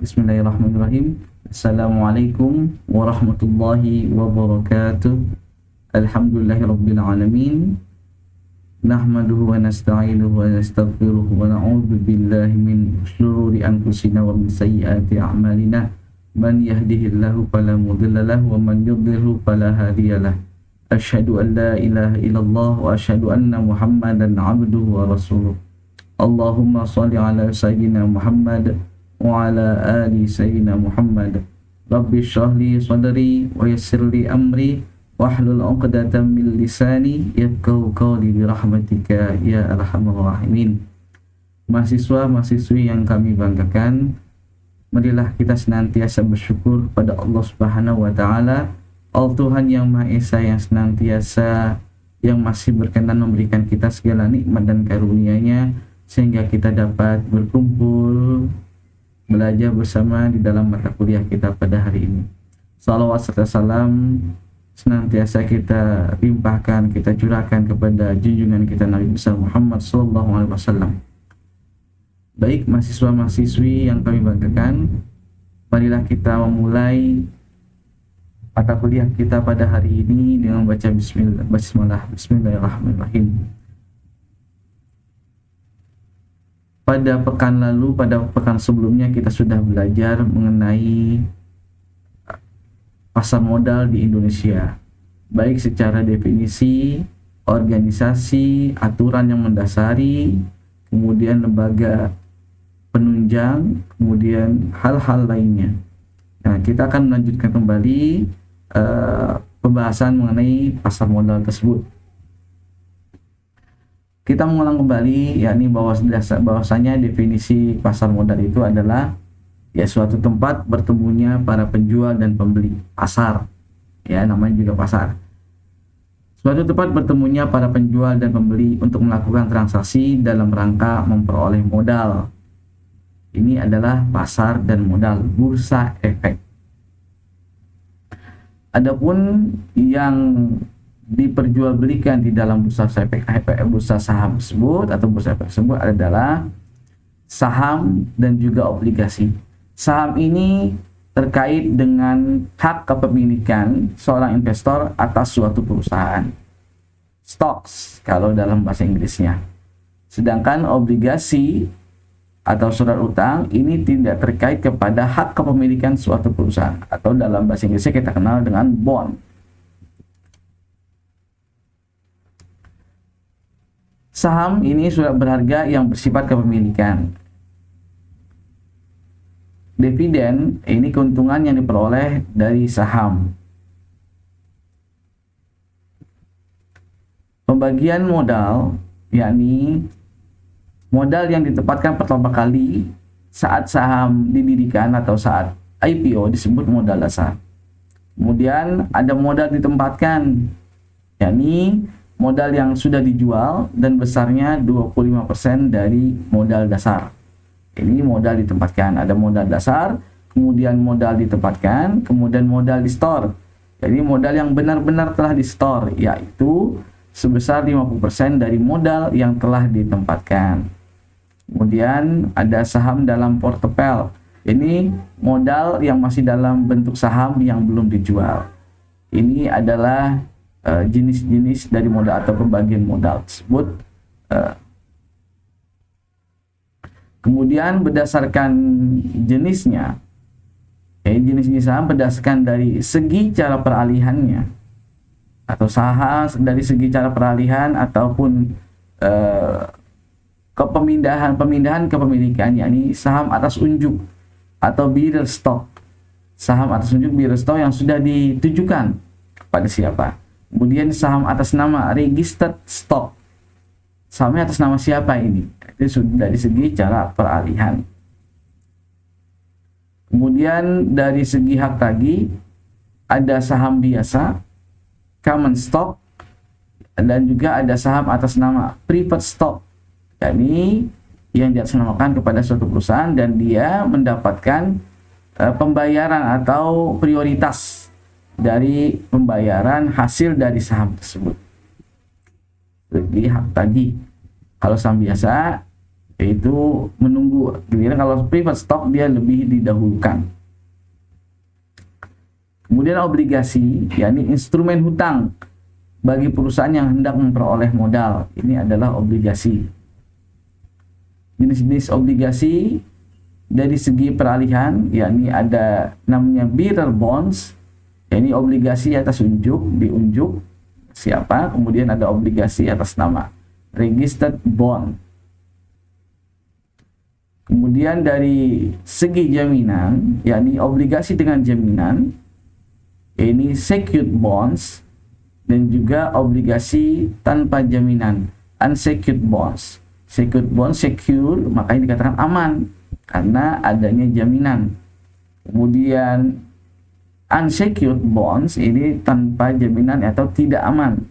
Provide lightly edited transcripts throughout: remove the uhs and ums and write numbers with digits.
Bismillahirrahmanirrahim. Assalamualaikum warahmatullahi wabarakatuh. Alhamdulillahirabbil alamin. Nahmaduhu wa nasta'inuhu wa nastaghfiruh wa na'udzu billahi min syururi anfusina wa min sayyiati a'malina. Man yahdihillahu fala mudilla lahu wa man yudlilhu fala hadiyalah. Asyhadu an la ilaha illallah wa asyhadu anna Muhammadan 'abduhu wa rasuluh. Allahumma shalli ala sayyidina Muhammad wa ala ali sayyidina Muhammad. Rabbi shrah li sadri wa yassir li amri wahlul 'uqdatam min lisani yafqahu qawli bi rahmatika ya arhamar rahimin. Mahasiswa-mahasiswi yang kami banggakan, marilah kita senantiasa bersyukur pada Allah Subhanahu wa taala, Allah Tuhan yang Maha Esa, yang senantiasa yang masih berkenan memberikan kita segala nikmat dan karunia-Nya sehingga kita dapat berkumpul belajar bersama di dalam mata kuliah kita pada hari ini. Salawat serta salam senantiasa kita limpahkan, kita curahkan kepada junjungan kita Nabi besar Muhammad SAW. Baik mahasiswa-mahasiswi yang kami banggakan, marilah kita memulai mata kuliah kita pada hari ini dengan membaca Bismillahirrahmanirrahim. Pada pekan lalu, pada pekan sebelumnya kita sudah belajar mengenai pasar modal di Indonesia, baik secara definisi, organisasi, aturan yang mendasari, kemudian lembaga penunjang, kemudian hal-hal lainnya. Nah, kita akan melanjutkan kembali pembahasan mengenai pasar modal tersebut. Kita mengulang kembali, yakni bahwasanya definisi pasar modal itu adalah suatu tempat bertemunya para penjual dan pembeli. Pasar, namanya juga pasar. Suatu tempat bertemunya para penjual dan pembeli untuk melakukan transaksi dalam rangka memperoleh modal. Ini adalah pasar dan modal, bursa efek. Adapun yang diperjualbelikan di dalam bursa efek, bursa saham tersebut atau bursa efek tersebut adalah saham dan juga obligasi. Saham ini terkait dengan hak kepemilikan seorang investor atas suatu perusahaan. Stocks kalau dalam bahasa Inggrisnya. Sedangkan obligasi atau surat utang ini tidak terkait kepada hak kepemilikan suatu perusahaan, atau dalam bahasa Inggrisnya kita kenal dengan bond. Saham ini surat berharga yang bersifat kepemilikan. Dividen ini keuntungan yang diperoleh dari saham. Pembagian modal, yakni modal yang ditempatkan pertama kali saat saham didirikan atau saat IPO disebut modal dasar. Kemudian ada modal ditempatkan, yakni modal yang sudah dijual dan besarnya 25% dari modal dasar. Ini modal ditempatkan, ada modal dasar, kemudian modal ditempatkan, kemudian modal di store. Jadi modal yang benar-benar telah di store, yaitu sebesar 50% dari modal yang telah ditempatkan. Kemudian ada saham dalam portfolio. Ini modal yang masih dalam bentuk saham yang belum dijual. Ini adalah jenis-jenis dari modal atau pembagian modal tersebut. Kemudian berdasarkan jenisnya, jenis-jenis saham berdasarkan dari segi cara peralihannya, atau saham dari segi cara peralihan ataupun pemindahan kepemilikan, yakni saham atas unjuk atau bearer stock. Saham atas unjuk bearer stock yang sudah ditujukan kepada siapa. Kemudian saham atas nama registered stock. Sahamnya atas nama siapa ini? Itu sudah dari segi cara peralihan. Kemudian dari segi hak tagih ada saham biasa, common stock, dan juga ada saham atas nama preferred stock, yakni yang diatasnamakan kepada suatu perusahaan dan dia mendapatkan pembayaran atau prioritas dari pembayaran hasil dari saham tersebut. Lebih hak tagih. Kalau saham biasa yaitu menunggu. Kemudian kalau preferred stock dia lebih didahulukan. Kemudian obligasi, yakni instrumen hutang bagi perusahaan yang hendak memperoleh modal. Ini adalah obligasi. Jenis-jenis obligasi dari segi peralihan, yakni ada namanya bearer bonds, yakni obligasi atas diunjuk siapa. Kemudian ada obligasi atas nama, registered bond. Kemudian dari segi jaminan, yakni obligasi dengan jaminan, ini secured bonds, dan juga obligasi tanpa jaminan, unsecured bonds. Secured bonds secure, makanya dikatakan aman karena adanya jaminan. Kemudian unsecured bonds ini tanpa jaminan atau tidak aman.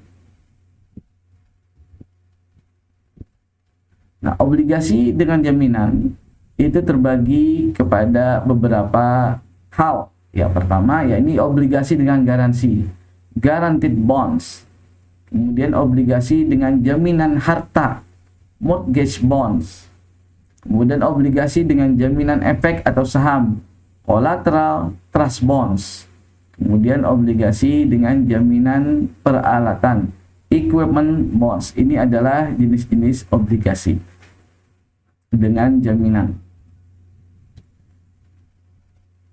Nah, obligasi dengan jaminan itu terbagi kepada beberapa hal. Ya, pertama ya ini obligasi dengan garansi, guaranteed bonds. Kemudian obligasi dengan jaminan harta, mortgage bonds. Kemudian obligasi dengan jaminan efek atau saham, collateral trust bonds. Kemudian obligasi dengan jaminan peralatan, equipment bonds. Ini adalah jenis-jenis obligasi dengan jaminan.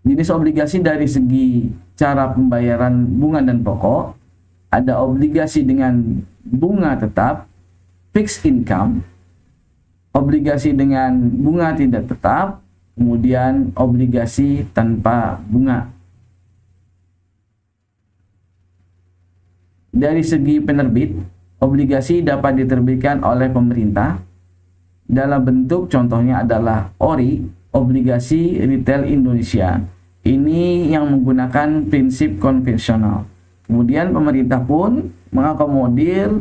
Jenis obligasi dari segi cara pembayaran bunga dan pokok, ada obligasi dengan bunga tetap, fixed income, obligasi dengan bunga tidak tetap, kemudian obligasi tanpa bunga. Dari segi penerbit, obligasi dapat diterbitkan oleh pemerintah dalam bentuk, contohnya adalah ORI, Obligasi Retail Indonesia. Ini yang menggunakan prinsip konvensional. Kemudian pemerintah pun mengakomodir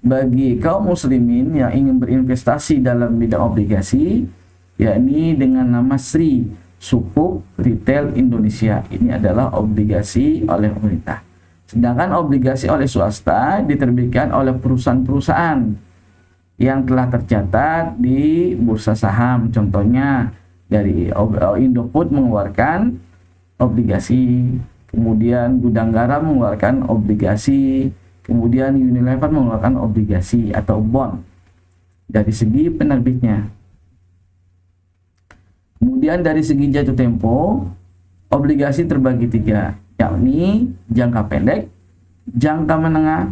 bagi kaum muslimin yang ingin berinvestasi dalam bidang obligasi, yakni dengan nama SRI, Sukuk Retail Indonesia. Ini adalah obligasi oleh pemerintah. Sedangkan obligasi oleh swasta diterbitkan oleh perusahaan-perusahaan yang telah tercatat di bursa saham. Contohnya dari Indofood mengeluarkan obligasi, kemudian Gudang Garam mengeluarkan obligasi, kemudian Unilever mengeluarkan obligasi atau bond dari segi penerbitnya. Kemudian dari segi jatuh tempo, obligasi terbagi tiga, yakni jangka pendek, jangka menengah,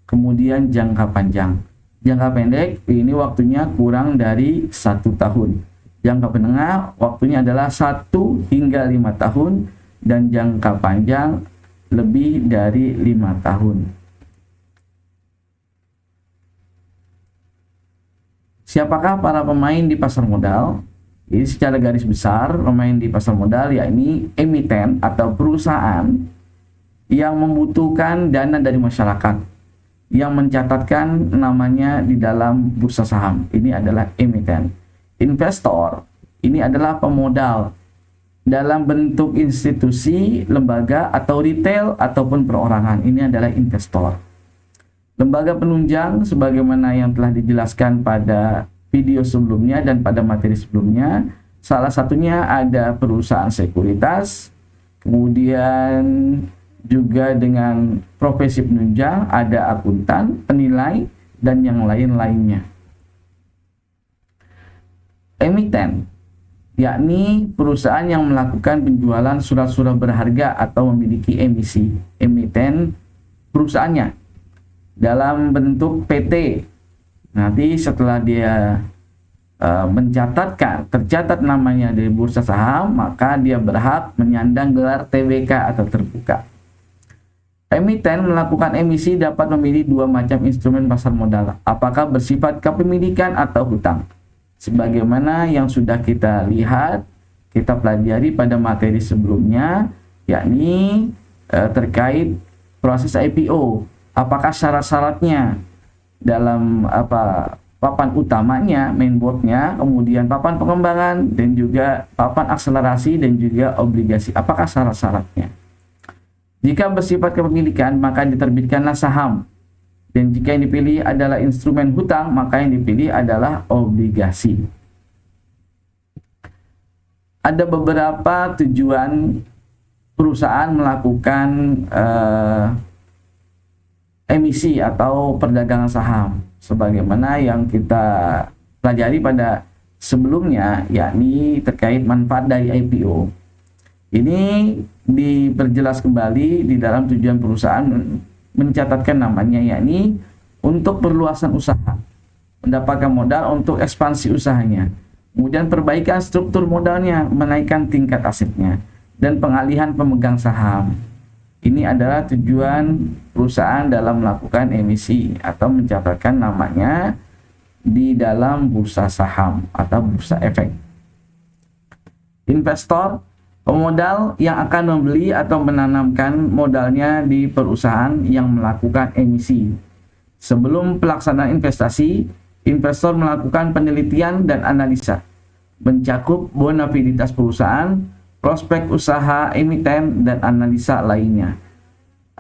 kemudian jangka panjang. Jangka pendek ini waktunya kurang dari 1 tahun. Jangka menengah waktunya adalah 1 hingga 5 tahun, dan jangka panjang lebih dari 5 tahun. Siapakah para pemain di pasar modal? Jadi secara garis besar, pemain di pasar modal yakni emiten atau perusahaan yang membutuhkan dana dari masyarakat, yang mencatatkan namanya di dalam bursa saham. Ini adalah emiten. Investor ini adalah pemodal dalam bentuk institusi, lembaga, atau retail ataupun perorangan. Ini adalah investor. Lembaga penunjang sebagaimana yang telah dijelaskan pada video sebelumnya dan pada materi sebelumnya, salah satunya ada perusahaan sekuritas, kemudian juga dengan profesi penunjang ada akuntan, penilai, dan yang lain-lainnya. Emiten yakni perusahaan yang melakukan penjualan surat-surat berharga atau memiliki emisi. Emiten perusahaannya dalam bentuk PT. Nanti setelah dia tercatat namanya di bursa saham, maka dia berhak menyandang gelar TBK atau terbuka. Emiten melakukan emisi dapat memilih 2 macam instrumen pasar modal, apakah bersifat kepemilikan atau hutang. Sebagaimana yang sudah kita lihat, kita pelajari pada materi sebelumnya, yakni terkait proses IPO. Apakah syarat-syaratnya dalam papan utamanya, mainboardnya, kemudian papan pengembangan, dan juga papan akselerasi, dan juga obligasi. Apakah syarat-syaratnya? Jika bersifat kepemilikan, maka diterbitkanlah saham. Dan jika yang dipilih adalah instrumen hutang, maka yang dipilih adalah obligasi. ada beberapa tujuan perusahaan melakukan emisi atau perdagangan saham sebagaimana yang kita pelajari pada sebelumnya, yakni terkait manfaat dari IPO. Ini diperjelas kembali di dalam tujuan perusahaan mencatatkan namanya, yakni untuk perluasan usaha, mendapatkan modal untuk ekspansi usahanya, kemudian perbaikan struktur modalnya, menaikkan tingkat asetnya, dan pengalihan pemegang saham. Ini adalah tujuan perusahaan dalam melakukan emisi atau mencatatkan namanya di dalam bursa saham atau bursa efek. Investor, pemodal yang akan membeli atau menanamkan modalnya di perusahaan yang melakukan emisi. Sebelum pelaksanaan investasi, investor melakukan penelitian dan analisa, mencakup bonafiditas perusahaan, prospek usaha emiten, dan analisa lainnya.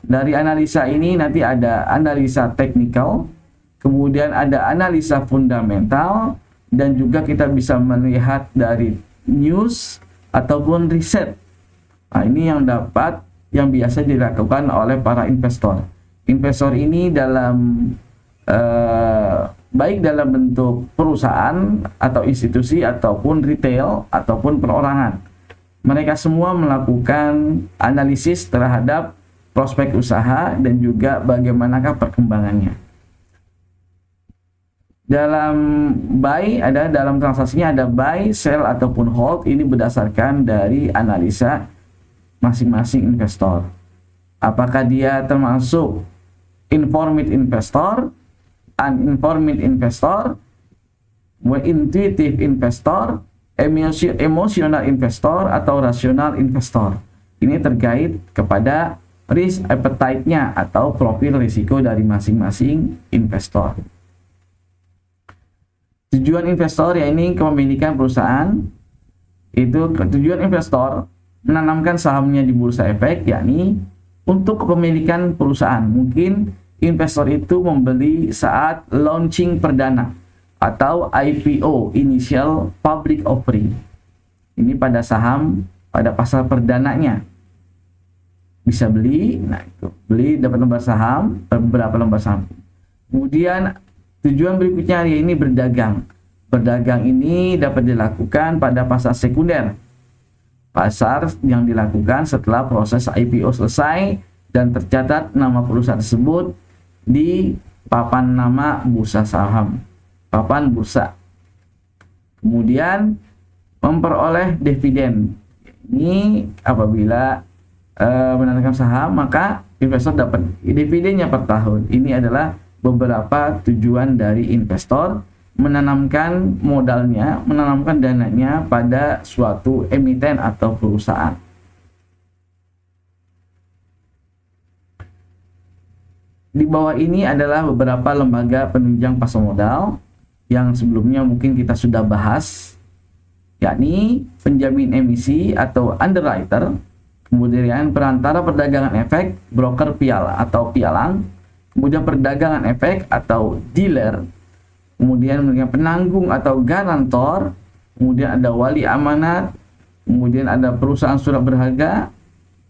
Dari analisa ini nanti ada analisa teknikal, kemudian ada analisa fundamental, dan juga kita bisa melihat dari news ataupun riset. Nah, ini yang biasa dilakukan oleh para investor. Investor ini baik dalam bentuk perusahaan atau institusi ataupun retail ataupun perorangan. Mereka semua melakukan analisis terhadap prospek usaha dan juga bagaimanakah perkembangannya. Dalam transaksinya ada buy, sell ataupun hold. Ini berdasarkan dari analisa masing-masing investor. Apakah dia termasuk informed investor, uninformed investor, intuitive investor, emotional investor, atau rasional investor. Ini terkait kepada risk appetite-nya atau profil risiko dari masing-masing investor. Tujuan investor yakni kepemilikan perusahaan. Itu tujuan investor menanamkan sahamnya di bursa efek, yakni untuk kepemilikan perusahaan. Mungkin investor itu membeli saat launching perdana atau IPO, Initial Public Offering. Ini pada saham pada pasar perdananya. Bisa beli, beli dapat lembar saham, beberapa lembar saham. Kemudian tujuan berikutnya yaitu berdagang. Berdagang ini dapat dilakukan pada pasar sekunder. Pasar yang dilakukan setelah proses IPO selesai dan tercatat nama perusahaan tersebut di papan nama bursa saham, papan bursa. Kemudian memperoleh dividen. Ini apabila menanamkan saham, maka investor dapat dividennya per tahun. Ini adalah beberapa tujuan dari investor menanamkan modalnya, menanamkan dananya pada suatu emiten atau perusahaan. Di bawah ini adalah beberapa lembaga penunjang pasar modal yang sebelumnya mungkin kita sudah bahas, yakni penjamin emisi atau underwriter, kemudian perantara perdagangan efek, broker pialang, kemudian perdagangan efek atau dealer, kemudian penanggung atau garantor, kemudian ada wali amanat, kemudian ada perusahaan surat berharga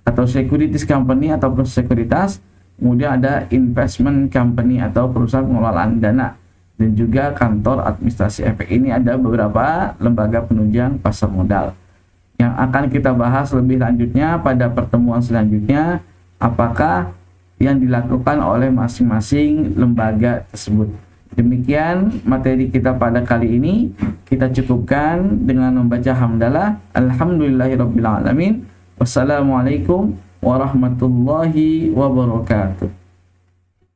atau securities company atau sekuritas, kemudian ada investment company atau perusahaan pengelolaan dana, dan juga kantor administrasi efek. Ini ada beberapa lembaga penunjang pasar modal yang akan kita bahas lebih lanjutnya pada pertemuan selanjutnya, apakah yang dilakukan oleh masing-masing lembaga tersebut. Demikian materi kita pada kali ini. Kita cukupkan dengan membaca hamdalah. Alhamdulillahirabbil alamin. Wassalamualaikum warahmatullahi wabarakatuh.